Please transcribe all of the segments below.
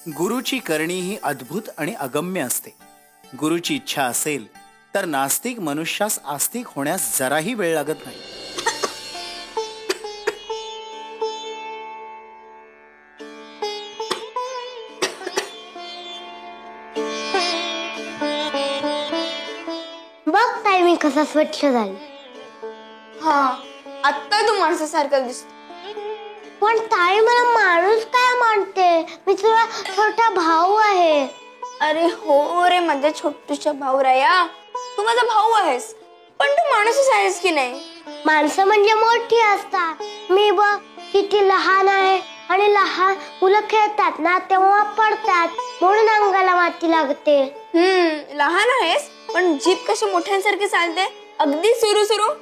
गुरुची करणी ही अद्भुत आणि अगम्य असते. गुरुची इच्छा असेल तर नास्तिक मनुष्यास आस्तिक होण्यास जराही वेळ लागत नाही. बघ ताई मी कसा स्वच्छ झालो. हा, आत्ता तू माणसासारखा दिसतो. पण ताई मला माणूस काय मानते? मी तुला छोटा भाऊ आहे. अरे हो रे माझ्या छोटूच्या भाऊराया, तू माझा भाऊ आहेस, पण तू माणूसच आहेस की नाही? माणसं म्हणजे मोठी असतात. मी बघ किती लहान आहे आणि लहान मुलं खेळतात ना तेव्हा पडतात, म्हणून अंगाला माती लागते. लहान आहेस पण जीभ कशी मोठ्यांसारखी चालते, अगदी सुरू सुरू.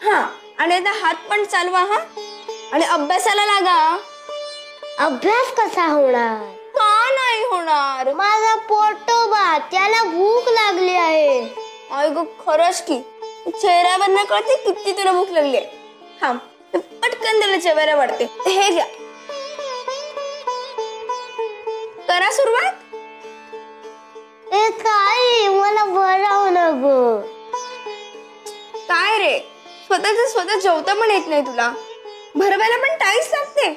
हा, आणि आता हात पण चालवा. हा, आणि अभ्यासाला लागा. अभ्यास कसा होणार? का नाही होणार? माझा पोटोबा, त्याला भूक लागली आहे. आई गं, खरंच की चेहऱ्यावर न कळते किती तुला भूक लागली आहे. थांब, पटकन त्याला जेवायला वाढते. हे घ्या, करा सुरुवात. ए ताई, मला बरं ना ग. काय रे, स्वतः जेवता पण येत नाही तुला, भरवायला पण टाईस लागते.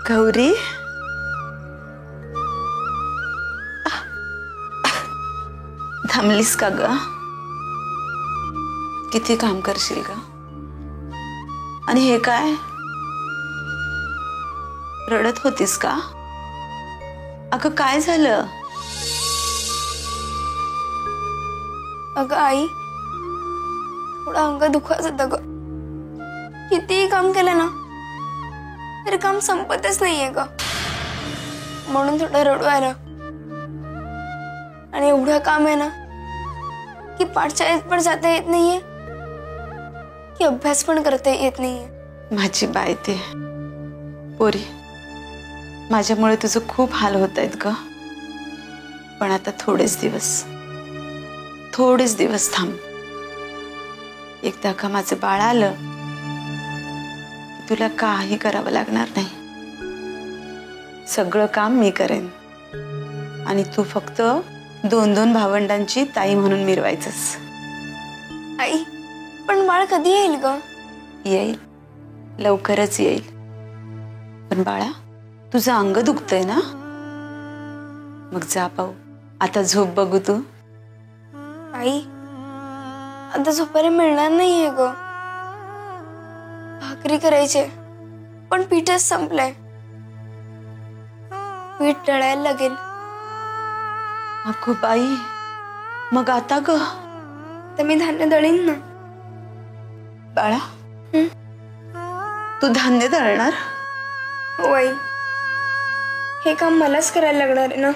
गौरी, थांबलीस का ग? किती काम करशील ग? आणि हे काय, रडत होतीस का? अगं काय झालं? अगं आई, थोडं अंग दुखत होतं ग. कितीही काम केलं ना तरी काम संपतच नाहीये ग, म्हणून थोडं रडू आलं. आणि एवढं काम आहे ना की पाठशाळेत पण जाता येत नाहीये, की अभ्यास पण करता येत नाहीये. माझी बाई ते पोरी, माझ्यामुळे तुझं खूप हाल होत आहेत ग. पण आता थोडेच दिवस थांब. एकदा का माझं बाळ आलं की तुला काही करावं लागणार नाही. सगळं काम मी करेन आणि तू फक्त 2-2 भावंडांची ताई म्हणून मिरवायचंस. आई, पण बाळ कधी येईल ग? येईल, लवकरच येईल. पण बाळा, तुझं अंग दुखतंय ना? मग जा पाहू, आता झोप बघू तू. आई, आता झोपायला मिळणार नाहीये ग. भाकरी करायचे पण पीठच संपलंय. पीठ दळायला लागेल. अगो बाई, मग आता ग? तर मी धान्य दळीन ना. बाळा, तू धान्य दळणार? हो आई, हे काम मलाच करायला लागणार आहे ना.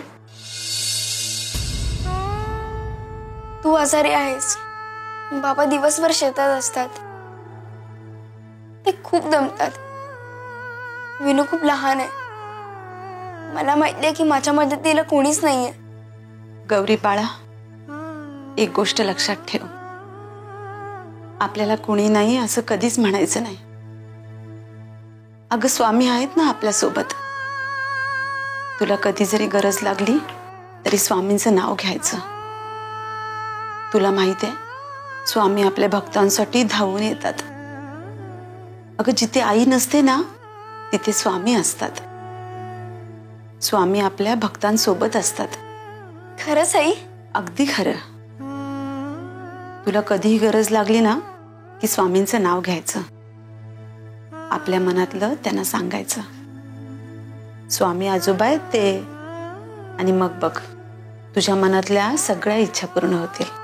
तू आजारी आहेस, बाबा दिवसभर शेतात असतात, ते खूप दमतात. विनू खूप लहान आहे, मला माहिती आहे की माझ्या मदतीला कोणीच नाहीये. गौरी बाळा, एक गोष्ट लक्षात ठेव, आपल्याला कोणी नाही असं कधीच म्हणायचं नाही. अगं स्वामी आहेत ना आपल्या सोबत. तुला कधी जरी गरज लागली तरी स्वामींचं नाव घ्यायचं. तुला माहिती आहे, स्वामी आपल्या भक्तांसाठी धावून येतात. अगं जिथे आई नसते ना तिथे स्वामी असतात. स्वामी आपल्या भक्तांसोबत असतात. खरंच आई? अगदी खरं. तुला कधीही गरज लागली ना की स्वामींचं नाव घ्यायचं, आपल्या मनातलं त्यांना सांगायचं. स्वामी आजोबा आहेत ते, आणि मग बघ तुझ्या मनातल्या सगळ्या इच्छा पूर्ण होतील.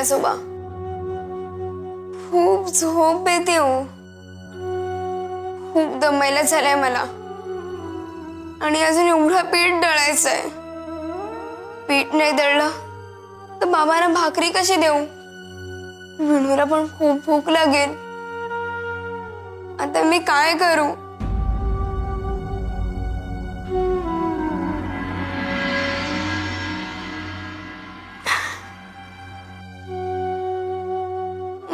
आजोबा. खूप झोप येते हो. खूप दमायला झालंय मला. आणि अजून एवढं पीठ दळायचंय. पीठ नाही दळलं तर बाबांना भाकरी कशी देऊ? विणूला पण खूप भूक लागेल. आता मी काय करू?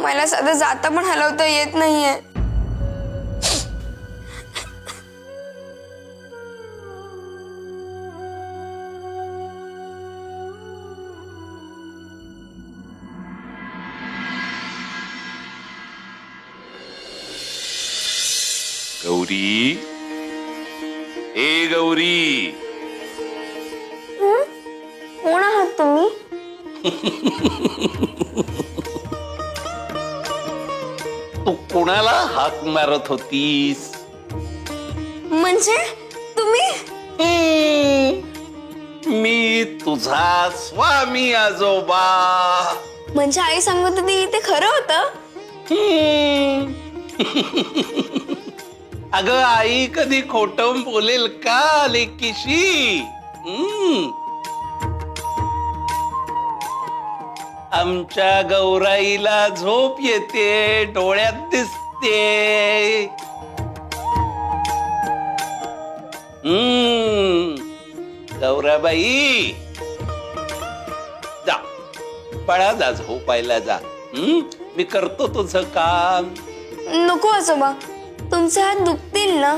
मला साधं जाता पण हलवता येत नाहीये. गौरी, ए गौरी, कोण आहात तुम्ही? तू कोणाला हाक मारत होतीस? म्हणजे तुम्ही? मी तुझा स्वामी आजोबा. म्हणजे आई सांगत होती ते खरं होतं? अगं आई कधी खोटं बोलेल का लेकीशी? आमच्या गौराईला झोप येते, डोळ्यात दिसते. गौराबाई, जा पळा, जा झोपायला जा. मी करतो तुझं काम. नको आजोबा, तुमचे हात दुखतील ना.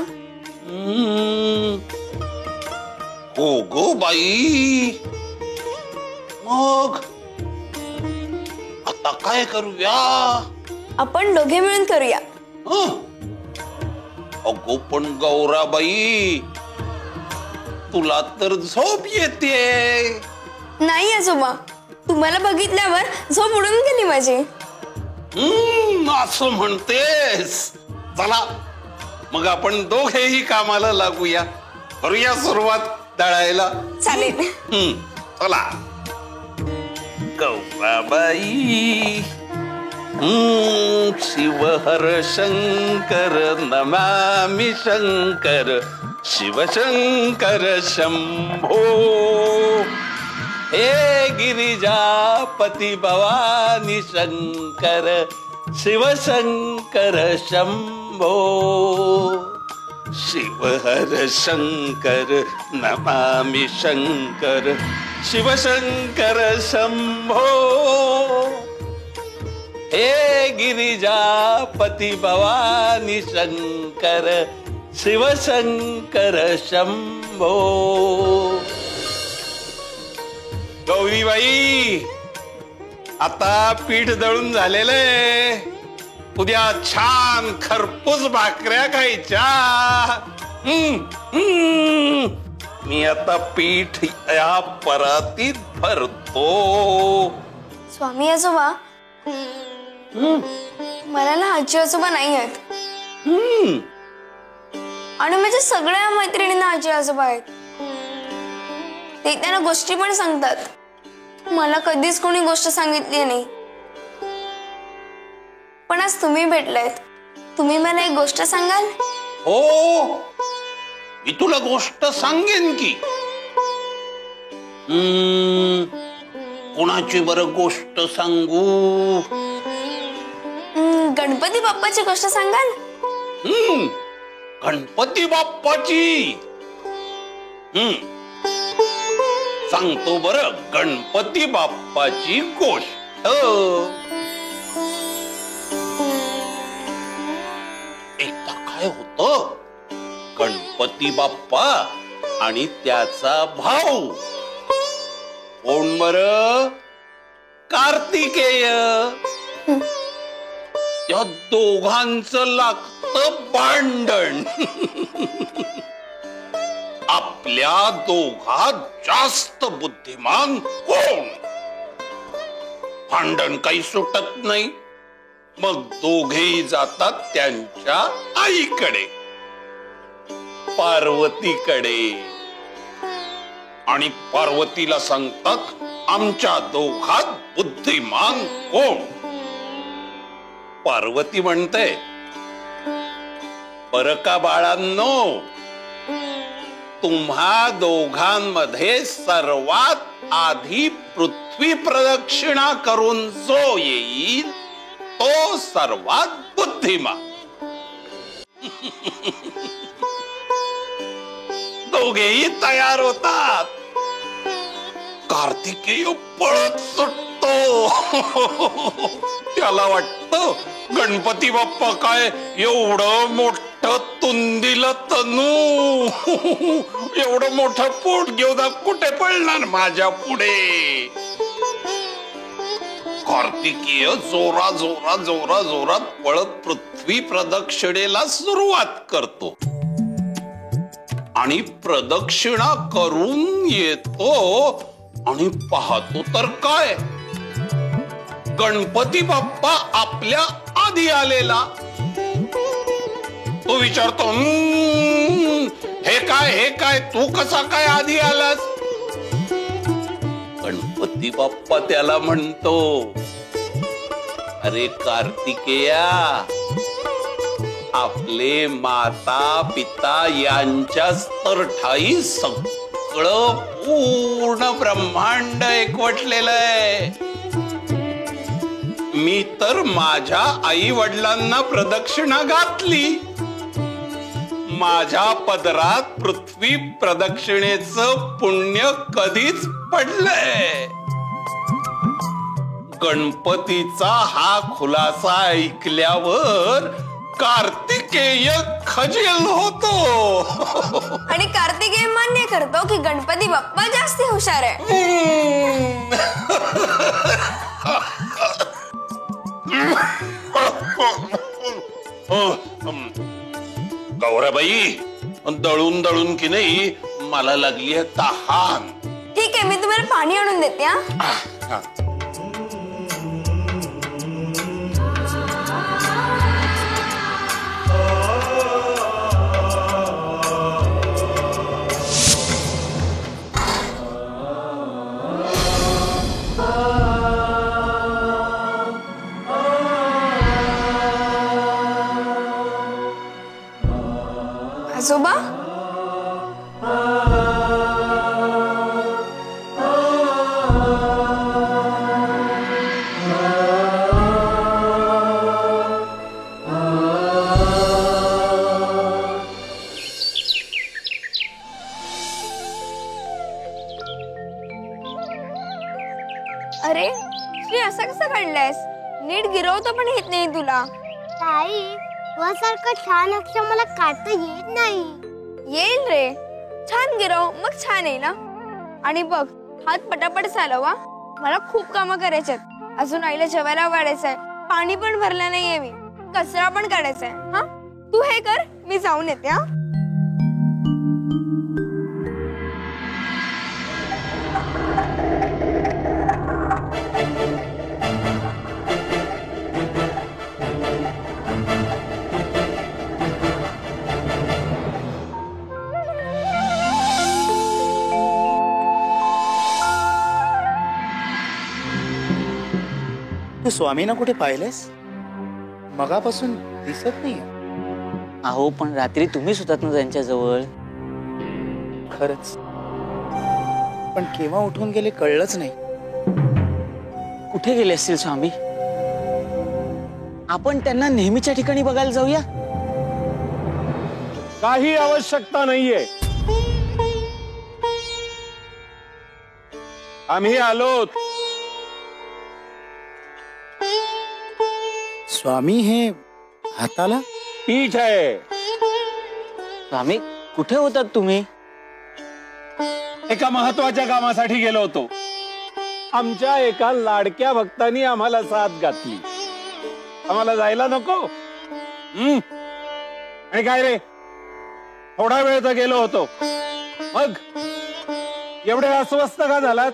हो गो बाई, मग आता काय करूया? आपण दोघे मिळून करूया. अगो पण गौराबाई, तुला तर झोप येते. नाही आजोबा, तुम्हाला बघितल्यावर झोप उडून गेली माझी. असं म्हणतेस? चला मग आपण दोघेही कामाला लागूया. करूया सुरुवात दळायला. चालेल. चला गौराबाई. शिव हर शंकर नमामि शंकर, शिव शंकर शंभो. हे गिरिजापती भवानी शंकर, शिव शंकर शंभो. शिव हर शंकर नमामि शंकर, शिव शंकर शंभो. हे गिरिजापती भवानी शंकर, शिव शंकर शंभो. गौरीबाई, आता पीठ दळून झालेलंय. उद्या छान खरपूस भाकऱ्या खायच्या. मी आता पीठ या परातीत भरतो. स्वामी आजोबा, मला ना आजी आजोबा नाही आहेत. आणि माझ्या सगळ्या मैत्रिणींना आजी आजोबा आहेत. ते त्यांना गोष्टी पण सांगतात. मला कधीच कोणी गोष्ट सांगितली नाही. पण आज तुम्ही भेटलायत. तुम्ही मला एक गोष्ट सांगाल? हो, मी तुला गोष्ट सांगेन की. कोणाची बरं गोष्ट सांगू? गणपती बाप्पाची गोष्ट सांगाल? गणपती बाप्पाची. सांगतो बरं गणपती बाप्पाची गोष्ट. एकदा काय होतं, गणपती बाप्पा आणि त्याचा भाऊ. कोण बरं? कार्तिकेय. त्या दोघांचं लागतं भांडण. आपल्या दोघात जास्त बुद्धिमान कोण? भांडण काही सुटत नाही. मग दोघेही जातात त्यांच्या आईकडे, पार्वतीकडे. आणि पार्वतीला सांगतात, आमच्या दोघात बुद्धिमान कोण? पार्वती म्हणते, बरं का बाळांनो, तुम्हा दोघांमध्ये सर्वात आधी पृथ्वी प्रदक्षिणा करून जो येईल तो सर्वात बुद्धिमान. दोघेही तयार होतात. कार्तिकेय पळत सुटतो. त्याला वाटतं गणपती बाप्पा काय एवढं मोठं तुंदीलं तनू, एवढं मोठं पोट घेऊन कुठे पळणार माझ्या पुढे. कार्तिकेय जोरा जोरा जोरा जोरात पळत पृथ्वी प्रदक्षिणेला सुरुवात करतो आणि प्रदक्षिणा करून येतो आणि पाहतो तर काय, गणपती बाप्पा आपल्या आधी आलेला. तो विचारतो, हे काय तू कसा काय आधी आलास? गणपती बाप्पा त्याला म्हणतो, अरे कार्तिकेया, आपले माता पिता यांच्याच तर ठाई सगळं पूर्ण ब्रह्मांड एकवटलेलं आहे. मी तर माझ्या आई वडिलांना प्रदक्षिणा घातली. माझ्या पदरात पृथ्वी प्रदक्षिणेचं पुण्य कधीच पडलंय. गणपतीचा हा खुलासा ऐकल्यावर कार्तिकेय खजील होतो. आणि कार्तिकेय मान्य करतो की गणपती बाप्पा जास्ती हुशार आहे. गौराबाई, दळून दळून की नाही मला लागली आहे तहान. ठीक आहे, मी तुम्हाला पाणी आणून देते. आजोबा, अरे श्री, असं कसं काढलंयस? नीट गिरवतो पण येत नाही तुला. ताई, तुझ्यासारखं छान अक्षर मला काढता येत नाही. येईल रे, छान गिरव, मग छान येईल ना. आणि बघ, हात पटापट चालवा, मला खूप कामं करायचे. अजून आईला जेवायला वाढायचंय, पाणी पण भरलं नाहीये मी, कचरा पण काढायचाय. हा, तू हे कर, मी जाऊन येते. हा, तू स्वामींना कुठे पाहिलेस? मगापासून दिसत नाही. अहो, पण रात्री तुम्हीच होतात ना त्यांच्याजवळ. खरंच, पण केव्हा उठून गेले कळलंच नाही. कुठे गेले असतील स्वामी? आपण त्यांना नेहमीच्या ठिकाणी बघायला जाऊया. काही आवश्यकता नाहीये, आम्ही आलोत. स्वामी हे हाताला पीठ आहे. स्वामी, कुठे होतात तुम्ही? एका महत्वाच्या कामासाठी गेलो होतो. आमच्या एका लाडक्या भक्तांनी आम्हाला साथ घातली. आम्हाला जायला नको? आणि काय रे, थोडा वेळ तर गेलो होतो, मग एवढे अस्वस्थ का झालात?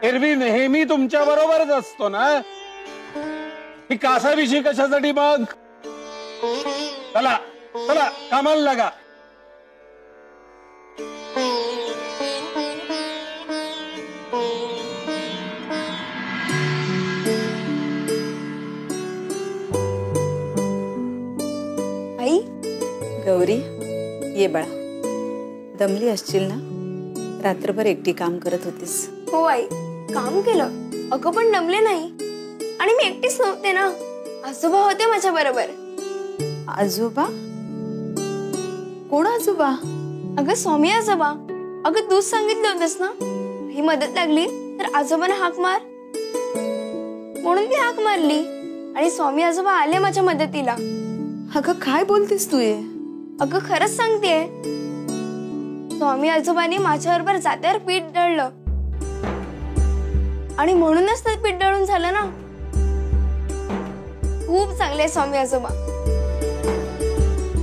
एरवी नेहमी तुमच्या बरोबरच असतो ना. ही कासाविषयी कशासाठी? मग चला चला, कामाला लागा. ये बाळा, दमली असशील ना? रात्रभर एकटी काम करत होतीस. हो आई, काम केलं अगं, पण नमले नाही. आणि मी एकटीच नव्हते ना, आजोबा होते माझ्या बरोबर. आजोबा? कोण आजोबा? अगं स्वामी आजोबा. अगं तूच सांगितलं होतंस ना, ही मदत लागली तर आजोबांना हाक मार, म्हणून ती हाक मारली आणि स्वामी आजोबा आले माझ्या मदतीला. अगं काय बोलतेस तू? ये अगं खरंच सांगतेय, स्वामी आजोबांनी माझ्याबरोबर जात्यावर पीठ दळलं आणि म्हणूनच ते पीठ दळून झालं ना. खूप चांगले स्वामी आजोबा.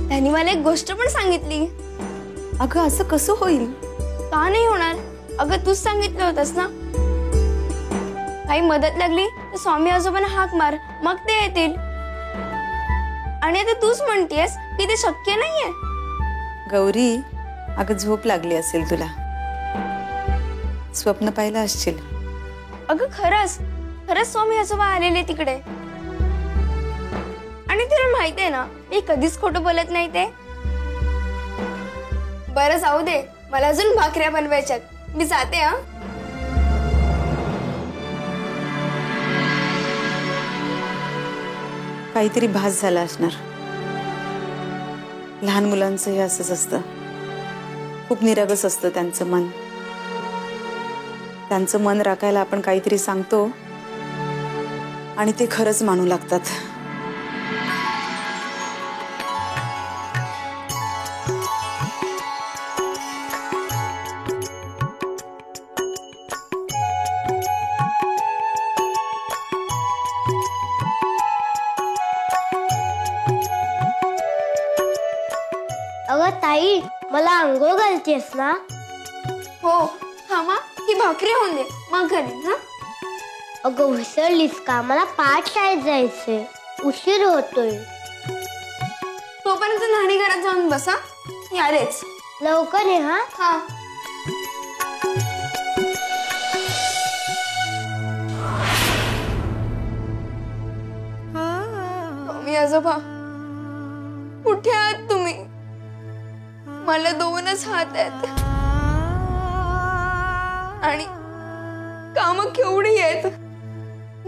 त्यांनी मला एक गोष्ट पण सांगितली. अगं असं कसं होईल? का नाही होणार? अगं तूच सांगितलं होतंस ना, काही मदत लागली तर स्वामी आजोबांना हाक मार, मग ते येतील. आणि आता तूच म्हणतेस की ते शक्य नाहीये. गौरी, अगं झोप लागली असेल तुला, स्वप्न पाहिलं असशील. अगं खरंच खरंच स्वामी आजोबा आलेले तिकडे. आणि तुला माहितीये ना, मी कधीच खोटं बोलत नाही ते. बरं जाऊ दे, मला अजून भाकऱ्या बनवायच्यात, मी जाते. हा, काहीतरी भास झाला असणार. लहान मुलांचं हे असंच असतं, खूप निरागस असतं त्यांचं मन. त्यांचं मन राखायला आपण काहीतरी सांगतो आणि ते खरंच मानू लागतात. अगं ताई, मला आंघोळ घालतेस ना? हो थांबा, ही भाकरी होऊन दे मग घरी. हा, अगं विसरलीस का? मला पाठ शाळेत जायचंय, उशीर होतोय. तोपर्यंत न्हाणी घरात जाऊन बसा, मी आलेच. लवकर ये. हा हा, स्वामी आजोबा कुठे आहात तुम्ही? मला 2च हात आहेत आणि काम केवढी आहेत.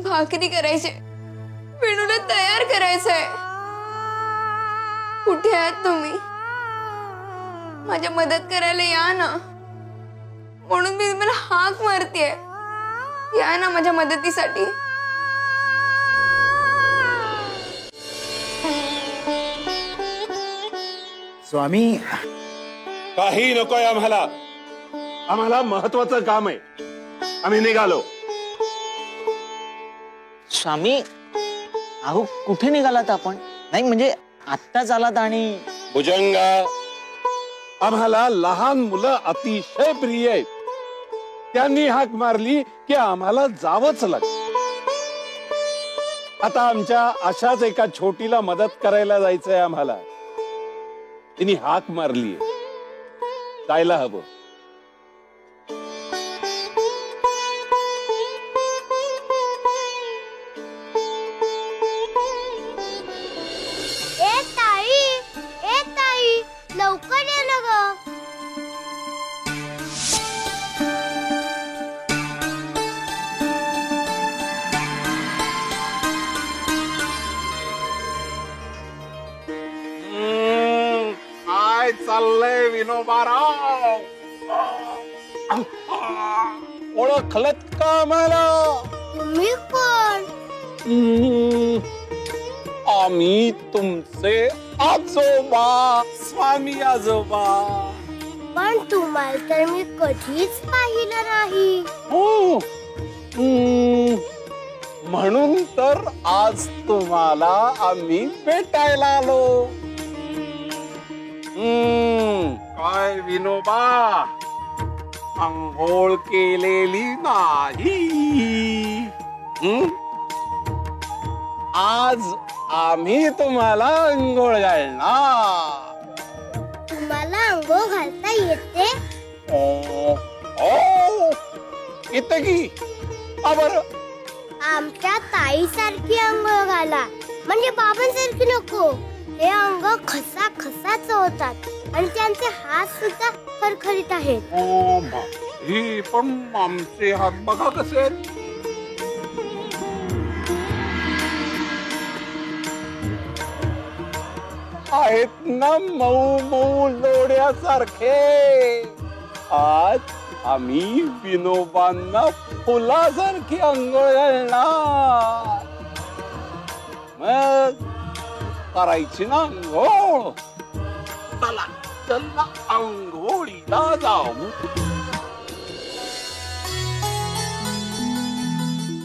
भाकरी करायचे, वेणूला तयार करायचंय. कुठे आहात तुम्ही? माझ्या मदत करायला या ना, म्हणून मी तुम्हाला हाक मारतेय. या ना माझ्या मदतीसाठी. स्वामी, काही नकोय आम्हाला. आम्हाला महत्वाचं काम आहे, आम्ही निघालो. स्वामी, अहो कुठे निघालात आपण? नाही म्हणजे आत्ताच आलात आणि भुजंगा, आम्हाला लहान मुलं अतिशय प्रिय आहेत. त्यांनी हाक मारली की आम्हाला जावंच लागतं. आता आमच्या अशाच एका छोटीला मदत करायला जायचंय आम्हाला. तिने हाक मारली, जायला हवं. ए ताई, लवकर ये ना ग. काय चाललंय विनोबाराव? ओळखलत का आम्हाला? तुम्ही कोण? आम्ही तुमचे आजोबा, स्वामी आजोबा. पण तुम्हाला तर मी कधीच पाहिलं नाही. हो, म्हणून तर आज तुम्हाला आम्ही भेटायला आलो. काय विनोबा, अंघोळ केलेली नाही? आज आम्ही तुम्हाला अंघोळ घालणार. तुम्हाला आंघोळ घालता येते? येते की. बरं, आमच्या ताईसारखी आंघोळ घाला, म्हणजे बाबांसारखी नको. हे अंग खसा खसाच होतात. आणि त्यांचे हात सुद्धा खरखरीत आहेत. ही पण आमचे हात बघा कसे आहेत. आहेत ना मऊ मऊ लोण्यासारखे. आज आम्ही विनोबांना फुलासारखी अंघोळ घालणार. मग करायची ना अंघोळ. चला चला अंघोळीला जाऊ.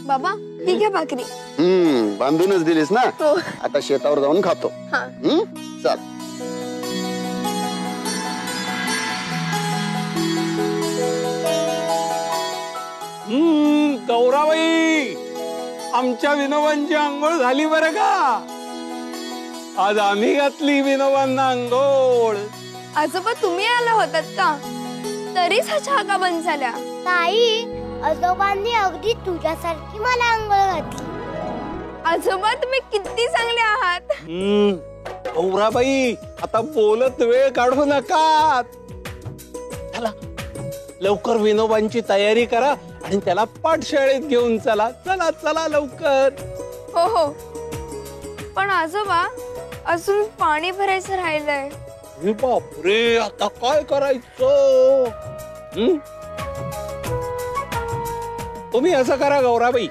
बाबा ही घ्या भाकरी. बांधूनच दिलीस ना. आता शेतावर जाऊन खातो. चल. गौराबाई, आमच्या विनोबांची अंघोळ झाली बरं का. आज आम्ही घातली विनोबांना अंघोळ. आजोबा तुम्ही आला होतात का? तरीच हा चहा का बंद झाल्या? ताई, आजोबांनी अगदी तुझ्यासारखी मला अंघोळ घातली. आजोबा तुम्ही किती चांगले आहात. गौराबाई, आता बोलत वेळ काढू नका. चला लवकर विनोबांची तयारी करा आणि त्याला पाठशाळेत घेऊन चला. चला चला लवकर. हो हो, पण आजोबा अजून पाणी भरायचं राहिलंय. बापरे, आता काय करायचं? तुम्ही असं करा गौराबाई,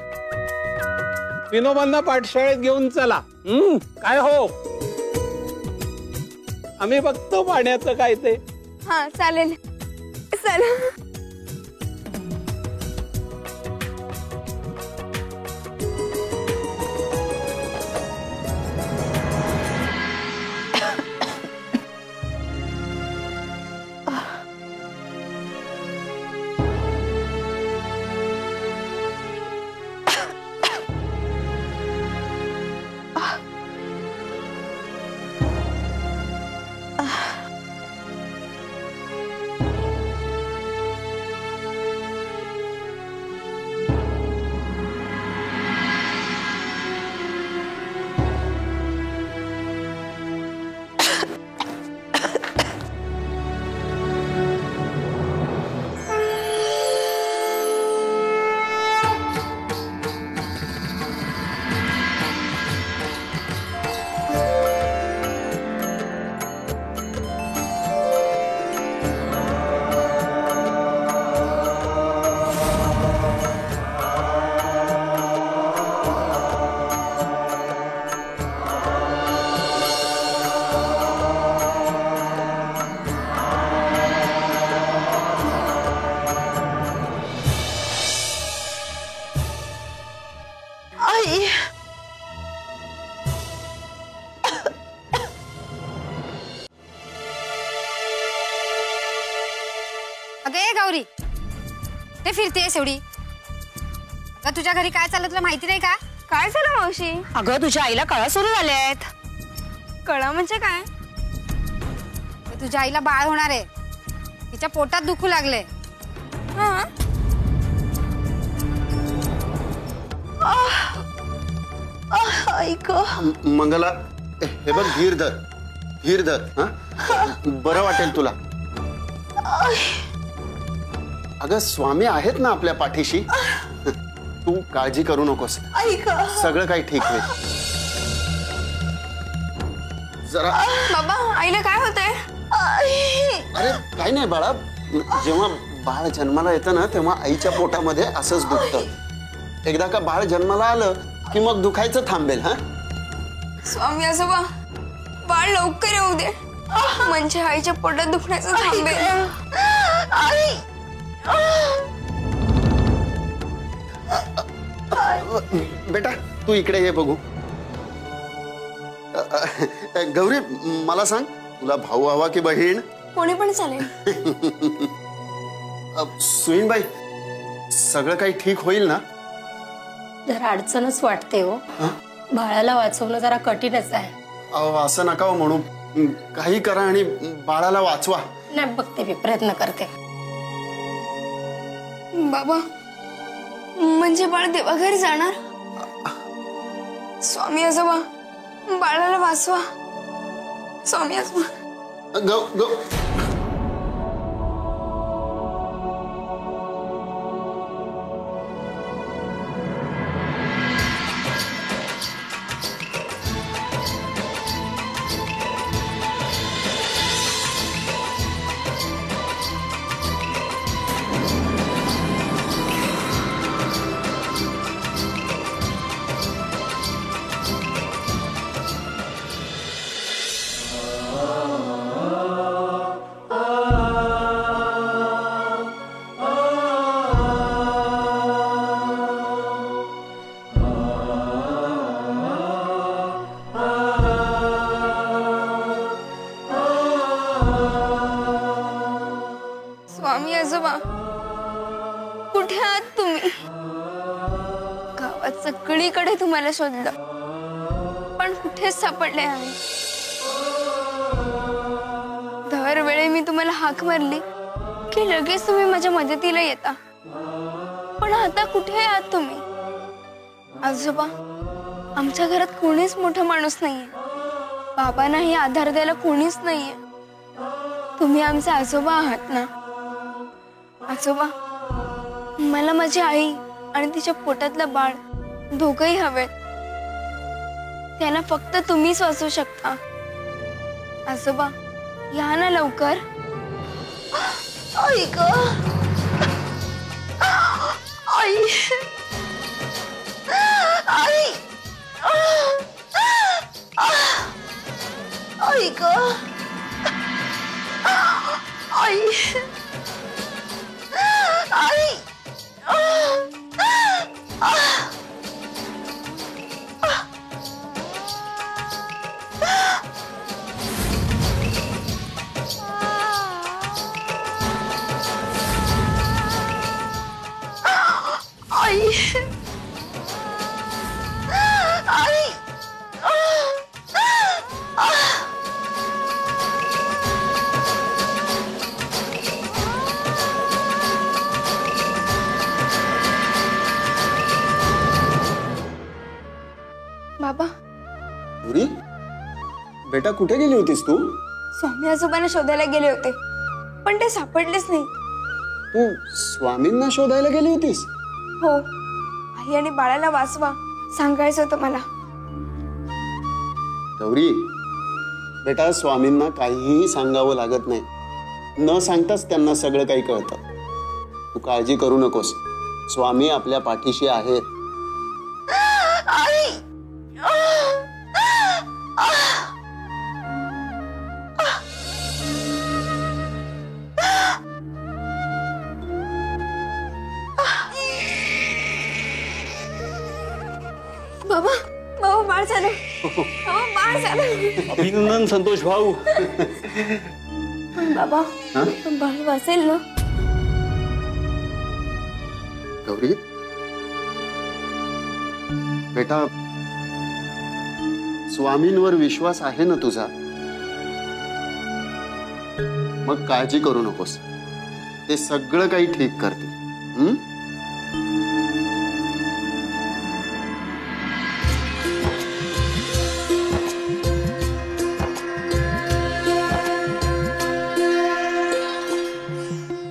विनोबांना पाठशाळेत घेऊन चला. काय हो, आम्ही बघतो पाण्याचं काय ते. हा चालेल. चला. अगं ए गौरी, ते फिरतेस एवढी. अगं तुझ्या घरी काय चाललं तुला माहिती नाही का? काय झालं मावशी? अगं तुझ्या आईला कळा सुरू झालेत. कळा म्हणजे काय? तुझ्या आईला बाळ होणार आहे. तिच्या पोटात दुखू लागले. हा, ऐक मंगला, हे बघ, धीर धर, धीर धर. बरं वाटेल तुला. अगं स्वामी आहेत ना आपल्या पाठीशी. तू काळजी करू नकोस. ऐक सगळं काही ठीक होईल. जरा. बाबा आईला काय होतंय? अरे काही नाही बाळा, जेव्हा बाळ जन्माला येतं ना तेव्हा आईच्या पोटामध्ये असंच दुखतं. एकदा का बाळ जन्माला आलं की मग दुखायचं थांबेल. हा स्वामी आजोबा, बाळ लवकर येऊ दे, म्हणजे आईच्या पोटात दुखण्याचं थांबेल. बेटा तू इकडे ये बघू. गौरी मला सांग, तुला भाऊ हवा की बहीण? कोणी पण चालेल. सुईनबाई, सगळं काही ठीक होईल ना? जरा अडचणच वाटते हो. बाळाला वाचवणं जरा कठीणच आहे. असं नका हो म्हणू. काही करा आणि बाळाला वाचवा. नाही, बघते मी, प्रयत्न करते. बाबा, म्हणजे बाळ देवाघरी जाणार? स्वामी आजोबा, बाळाला वाचवा. स्वामी आजोबा. गौ गौ स्वामी आजोबा, कुठे आहात तुम्ही? गावात सगळीकडे तुम्हाला शोधलं, पण कुठेच सापडले आहे. दरवेळी मी तुम्हाला हाक मारली की लगेच तुम्ही माझ्या मदतीला येता, पण आता कुठे आहात तुम्ही? आजोबा, आमच्या घरात कोणीच मोठा माणूस नाहीये, बाबांनाही आधार द्यायला कोणीच नाहीये. तुम्ही आमचे आजोबा आहात ना? आजोबा, मला माझी आई आणि तिच्या पोटातलं बाळ दोघंही हवेत. त्यांना फक्त तुम्हीच वाचवू शकता. आजोबा, या ना लवकर. आई ग, आई, आई, आई ग, आई, आई, बाबा, गौरी, बेटा कुठे गेली होतीस तू? स्वामी आजोबांना शोधायला गेले होते, पण ते सापडलेच नाही. तू स्वामींना शोधायला गेली होतीस? हो, आई आणि बाळाला वाचवा सांगायचं होतं मला. गौरी, बेटा स्वामींना काहीही सांगावं लागत नाही. न सांगताच त्यांना सगळं काही कळतं. तू काळजी करू नकोस, स्वामी आपल्या पाठीशी आहेत. बाबा, बाबा, बाळ झालं. बाबा, बाळ झालं. अभिनंदन संतोष भाऊ. पण बाबा, बाळ वाचेल ना? गौरी, बेटा स्वामींवर विश्वास आहे ना तुझा? मग काळजी करू नकोस, ते सगळं काही ठीक करतील.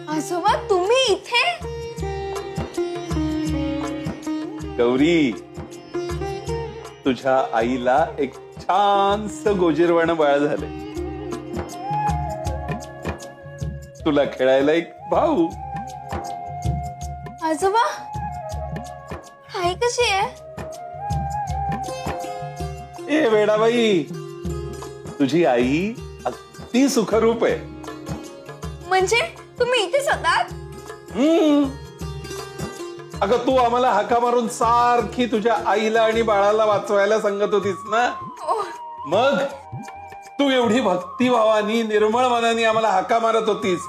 आजोबा, तुम्ही इथे? गौरी, तुझ्या आईला एक छानस गोजीरवाणं बाळ झालंय. तुला खेळायला एक भाऊ. आजोबा, आई कशी आहे? ए वेडाबाई, तुझी आई अगदी सुखरूप आहे. म्हणजे तुम्ही इथेच होतात? अगं, तू आम्हाला हाका मारून सारखी तुझ्या आईला आणि बाळाला वाचवायला सांगत होतीस ना. मग तू एवढी भक्तिभावानी निर्मळ मनाने आम्हाला हाका मारत होतीस.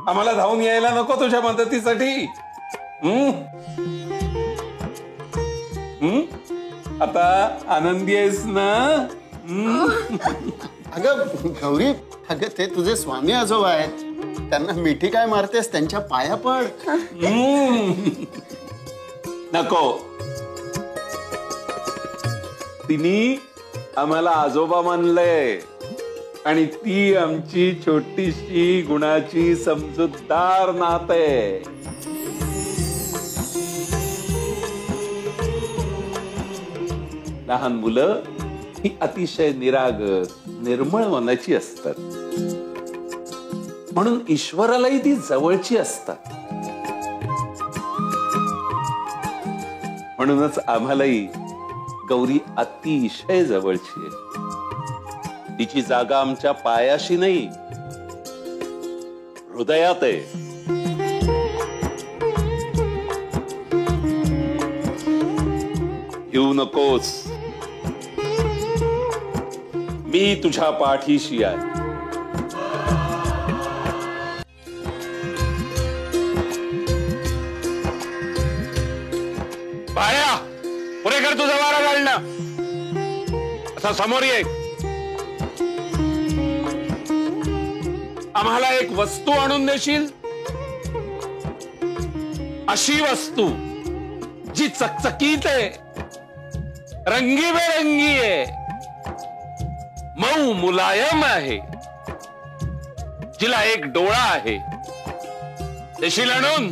आम्हाला धावून यायला नको तुझ्या मदतीसाठी? आता आनंदी आहेस ना? अगं गौरी, अगं ते तुझे स्वामी आजोबा आहेत, त्यांना मिठी काय मारतेस? त्यांच्या पाया पड. नको, तिनी आम्हाला आजोबा मानलंय. आणि ती आमची छोटीशी गुणाची समजूतदार नात आहे. लहान मुलं ही अतिशय निरागस निर्मळ मनाची असतात, म्हणून ईश्वरालाही ती जवळची असतात. म्हणूनच आम्हालाही गौरी अतिशय जवळची आहे. तिची जागा आमच्या पायाशी नाही, हृदयात आहे. येऊ नकोस, मी तुझ्या पाठीशी आहे. बाळ्या, पुरे कर तुझा वारा घालणं. असा समोर ये. आम्हाला एक वस्तू आणून देशील, अशी वस्तू जी चकचकीत आहे, रंगीबेरंगी आहे, मऊ मुलायम आहे, जिला एक डोळा आहे. देशील आणून?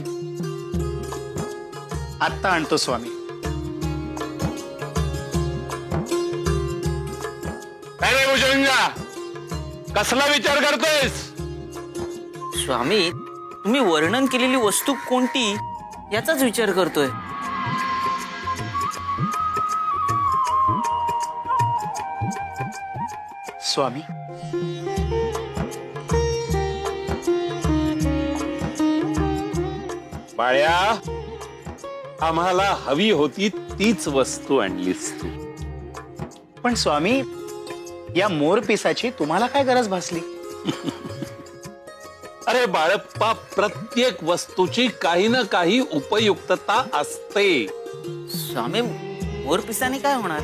आत्ता आणतो स्वामी. अरे भुजंगा, कसला विचार करतोयस? स्वामी, तुम्ही वर्णन केलेली वस्तू कोणती याचाच विचार करतोय. स्वामी, बाळ्या, आम्हाला हवी होती तीच वस्तू आणलीस तू. पण स्वामी, या मोरपिसाची तुम्हाला काय गरज भासली? अरे बाळप्पा, प्रत्येक वस्तूची काही ना काही उपयुक्तता असते. स्वामी, मोरपिसाने काय होणार?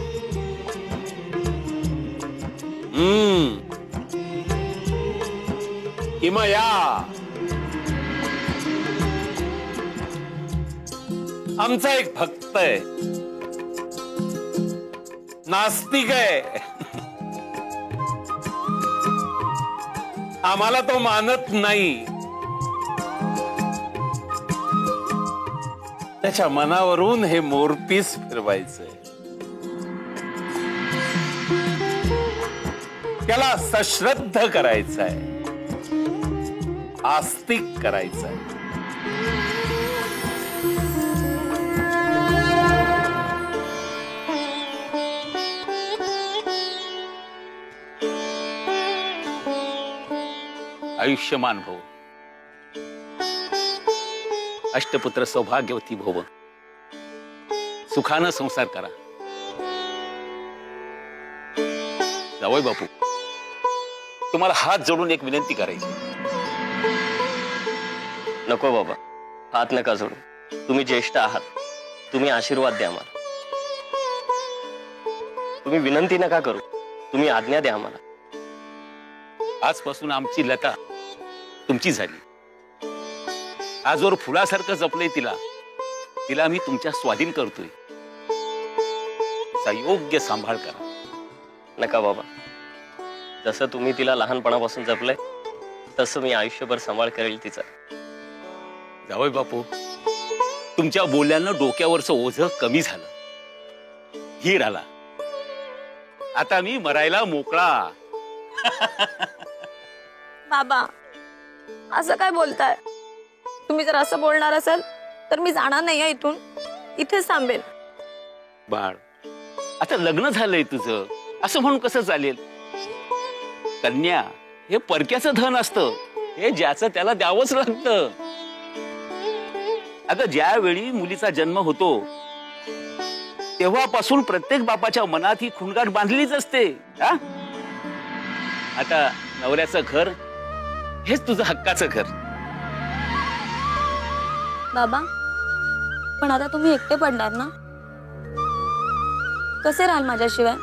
किमया, आमचा एक भक्त आहे, नास्तिक आहे. आम्हाला तो मानत नाही. त्याच्या मनावरून हे मोरपीस फिरवायचंय. त्याला सश्रद्ध करायचंय, आस्तिक करायचंय. आयुष्यमान भव, अष्टपुत्र सौभाग्यवती भव, सुखानं संसार करा. जावई बापू, तुम्हाला हात जोडून एक विनंती करायची. नको बाबा, हात नका जोडू. तुम्ही ज्येष्ठ आहात, तुम्ही आशीर्वाद द्या आम्हाला. तुम्ही विनंती नका करू, तुम्ही आज्ञा द्या आम्हाला. आजपासून आमची लता तुमची झाली. आजवर फुलासारखं जपलंय तिला, तिला मी तुमच्या स्वाधीन करतोय. तिचा योग्य सांभाळ करा. नका बाबा, जसं तुम्ही तिला लहानपणापासून जपलंय तसं मी आयुष्यभर सांभाळ करेल तिचा. जावई बापू, तुमच्या बोलण्यानं डोक्यावरचं ओझं कमी झालं, धीर आला. आता मी मरायला मोकळा. बाबा, असं काय बोलताय? तुम्ही जर असं बोलणार असाल तर मी जाणार नाही इथून, इथेच थांबेल. बाळ, आता लग्न झालंय तुझं, असं म्हणून कसं चालेल? कन्या हे परक्याचं धन असतं, हे ज्याचं त्याला द्यावंच लागतं. अगं, ज्यावेळी मुलीचा जन्म होतो तेव्हापासून प्रत्येक बापाच्या मनात ही खुणगाठ बांधलीच असते. आता नवऱ्याचं घर हेच तुझं हक्काचं घर. बाबा, पण आता तुम्ही एकटे पडणार ना? कसे राहाल माझ्याशिवाय?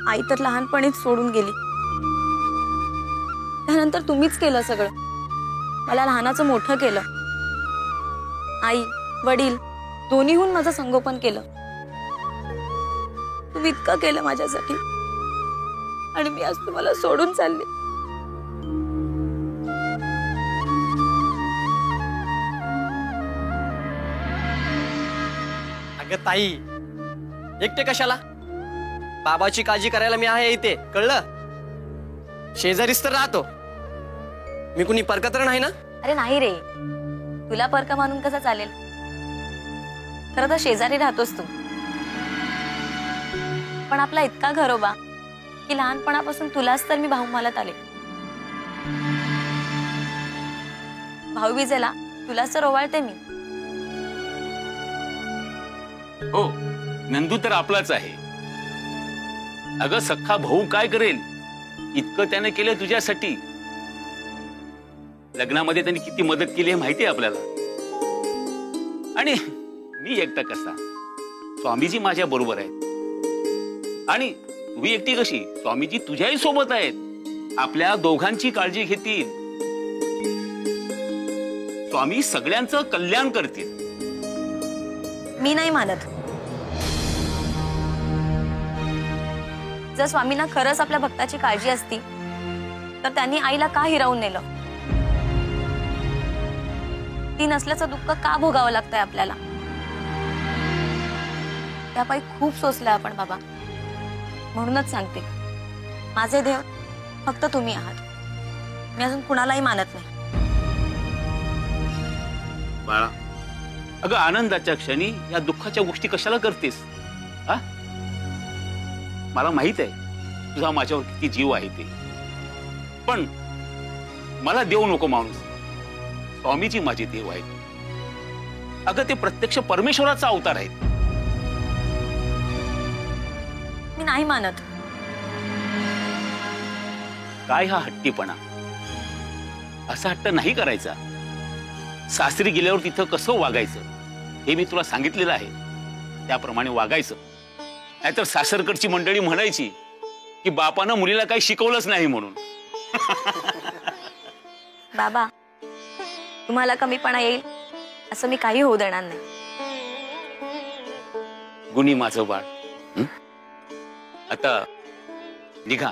आई तर लहानपणीच सोडून गेली, त्यानंतर तुम्हीच केलं सगळं. मला लहानाचं मोठं केलं. आई वडील दोन्हीहून माझं संगोपन केलं. तुम्ही इतकं केलं माझ्यासाठी, आणि मी आज तुम्हाला सोडून चालले. अगं ताई, एकटे कशाला? बाबाची काळजी करायला मी आहे इथे, कळलं? शेजारीच तर राहतो मी, कुणी परकत नाही ना. अरे नाही रे, तुला परका मानून कसं चालेल? खरं तर शेजारी राहतोस तू, पण आपला इतका घरोबा की लहानपणापासून तुलाच तर मी भाऊ मानत आले. भाऊबीजेला तुलाच तर ओवाळते मी. हो, नंदू तर आपलाच आहे. अगं सख्खा भाऊ काय करेल इतकं त्याने केलं तुझ्यासाठी. लग्नामध्ये त्यांनी किती मदत केली हे माहिती आहे आपल्याला. आणि मी एकटा कसा, स्वामीजी माझ्या बरोबर आहेत. आणि तू एकटी कशी, स्वामीजी तुझ्याही सोबत आहेत. आपल्या दोघांची काळजी घेतील. स्वामी सगळ्यांचं कल्याण करतील. मी नाही मानत. जर स्वामींना खरंच आपल्या भक्ताची काळजी असती तर त्यांनी आईला का हिरावून नेलं? ती नसल्याचं दुःख का भोगावं लागतंय आपल्याला? त्यापायी खूप सोसलंय आपण बाबा. म्हणूनच सांगते, माझे देव फक्त तुम्ही आहात. मी अजून कुणालाही मानत नाही. बाळा, अगं आनंदाच्या क्षणी या दुःखाच्या गोष्टी कशाला करतेस? हा, मला माहित आहे तुझा माझ्यावर किती जीव आहे ते, पण मला देव नको माणूस. स्वामीजी माझे देव आहेत. अगं ते प्रत्यक्ष परमेश्वराचा अवतार आहेत. मी नाही मानत. काय हा हट्टीपणा? असा हट्ट नाही करायचा. सासरी गेल्यावर तिथं कसं वागायचं हे मी तुला सांगितलेलं आहे, त्याप्रमाणे वागायचं. नाहीतर सासरकडची मंडळी म्हणायची की बापानं मुलीला काही शिकवलंच नाही म्हणून. बाबा, तुम्हाला कमीपणा येईल असं मी काही होऊ देणार नाही. गुणी माझं बाळ. आता निघा,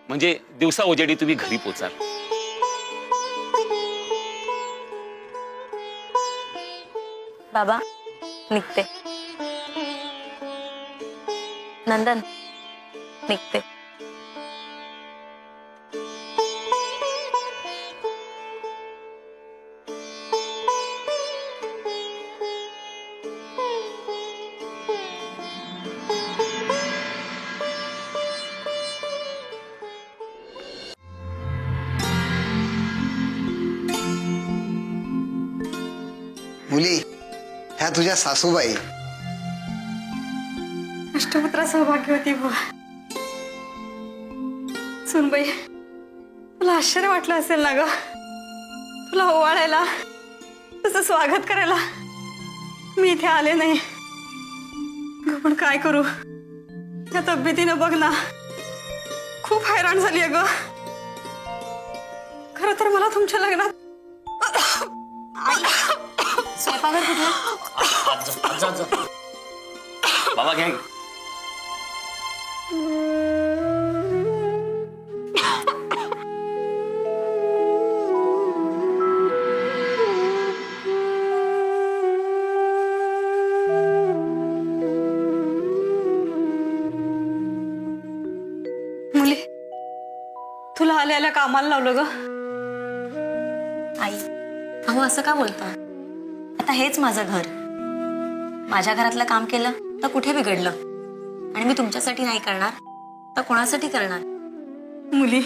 म्हणजे दिवसा उजेडी तुम्ही घरी पोचाल. बाबा, निघते. नंदन, निघते. मुली, ह्या तुझ्या सासूबाई. अष्टपुत्रा सौभाग्यवती बुवा. सुनबाई, तुला आश्चर्य वाटलं असेल ना ग? तुला ओवाळायला, तुझं स्वागत करायला मी इथे आले नाही ग. पण काय करू, त्या तब्येतीनं बघ ना, खूप हैराण झाली आहे ग. खरं तर मला तुमच्या लग्नात स्वयंपाकघर कुठलं? बाबा घ्या. मुली, तुला आल्याला कामाला लावलं ग. आई, अहो असं का बोलता? आता हेच माझं घर. माझ्या घरातलं काम केलं तर कुठे बिघडलं? आणि मी तुमच्यासाठी नाही करणार तर कोणासाठी करणार? मुली,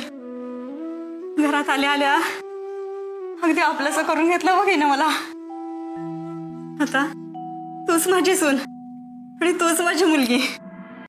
घरात आल्या आल्या अगदी आपलंसं करून घेतलं बघ ना मला. आता तूच माझी सून आणि तूच माझी मुलगी.